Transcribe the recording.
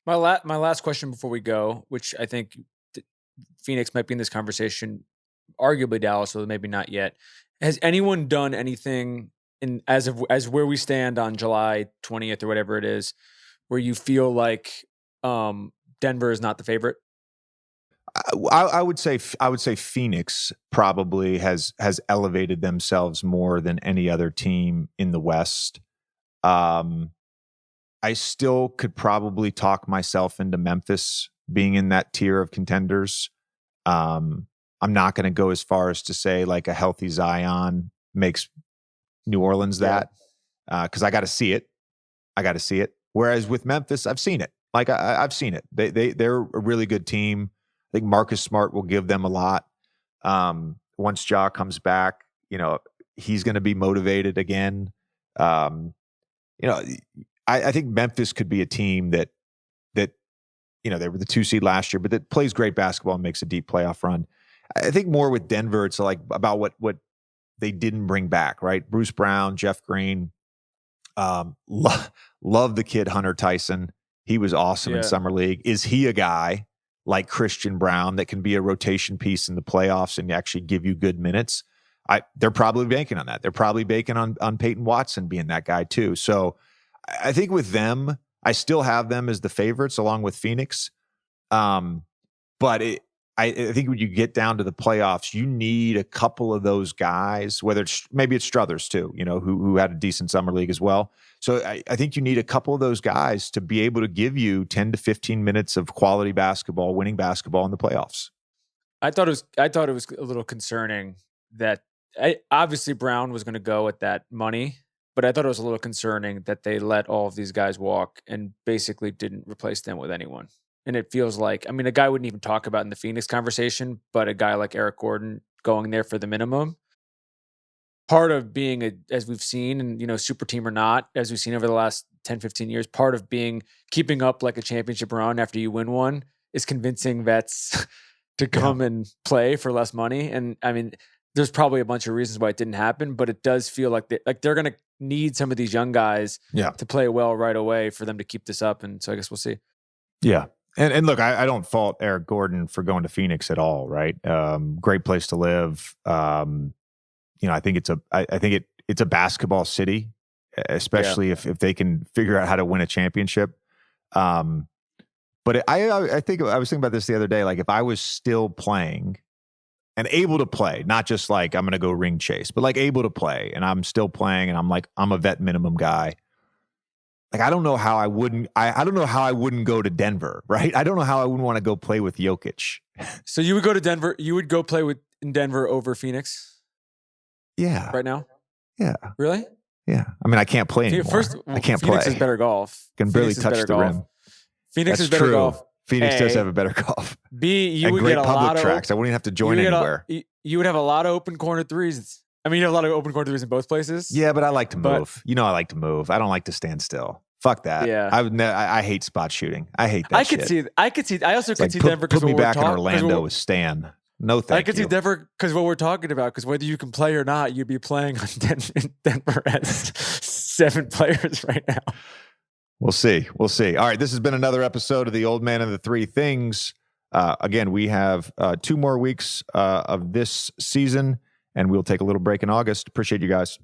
My last question before we go, which I think Phoenix might be in this conversation, arguably Dallas, although maybe not yet. Has anyone done anything as where we stand on July 20th or whatever it is, where you feel like Denver is not the favorite? I would say Phoenix probably has elevated themselves more than any other team in the West. I still could probably talk myself into Memphis being in that tier of contenders. I'm not going to go as far as to say like a healthy Zion makes New Orleans that, because I got to see it. Whereas with Memphis, I've seen it. Like I've seen it. They're a really good team. I think Marcus Smart will give them a lot. Once Ja comes back, he's going to be motivated again. I think Memphis could be a team that they were the 2 seed last year, but that plays great basketball and makes a deep playoff run. I think more with Denver, it's like about what they didn't bring back, right? Bruce Brown, Jeff Green, love the kid Hunter Tyson. He was awesome in summer league. Is he a guy like Christian Brown that can be a rotation piece in the playoffs and actually give you good minutes? They're probably banking on that. They're probably banking on Peyton Watson being that guy too. So I think with them, I still have them as the favorites along with Phoenix. But I think when you get down to the playoffs, you need a couple of those guys, whether maybe it's Struthers too, who had a decent summer league as well. So I think you need a couple of those guys to be able to give you 10 to 15 minutes of quality basketball, winning basketball in the playoffs. I thought it was a little concerning that obviously Brown was going to go at that money, but I thought it was a little concerning that they let all of these guys walk and basically didn't replace them with anyone. And it feels like, a guy wouldn't even talk about in the Phoenix conversation, but a guy like Eric Gordon going there for the minimum. Part of being as we've seen, and super team or not, as we've seen over the last 10, 15 years, part of keeping up like a championship run after you win one is convincing vets to come and play for less money. And there's probably a bunch of reasons why it didn't happen, but it does feel like they're going to need some of these young guys to play well right away for them to keep this up. And so I guess we'll see. Yeah. And look, I don't fault Eric Gordon for going to Phoenix at all, right? Great place to live. I think it's a basketball city, especially if they can figure out how to win a championship. But I think I was thinking about this the other day. Like if I was still playing and able to play, not just like I'm going to go ring chase, but like able to play, and I'm still playing, and I'm a vet minimum guy. Like I don't know how I wouldn't go to Denver, right? I don't know how I wouldn't want to go play with Jokic. So you would go to Denver. You would go play in Denver over Phoenix. Yeah. Right now. Yeah. Really? Yeah. I can't play anymore. I can't Phoenix play. is better golf. I can barely touch the rim. Phoenix is better golf. Phoenix does have a better golf. You would great get a public lot of tracks. I wouldn't even have to join anywhere. You would have a lot of open corner threes. You have a lot of open corner threes in both places. Yeah, but I like to move. I like to move. I don't like to stand still. Fuck that. Yeah. I hate spot shooting. I hate that shit. I also could see Denver because put me back in Orlando with Stan. No, thank you. I could see Denver because what we're talking about, because whether you can play or not, you'd be playing on Denver as 7 players right now. We'll see. All right, this has been another episode of The Old Man and the Three Things. Again, we have 2 more weeks of this season, and we'll take a little break in August. Appreciate you guys.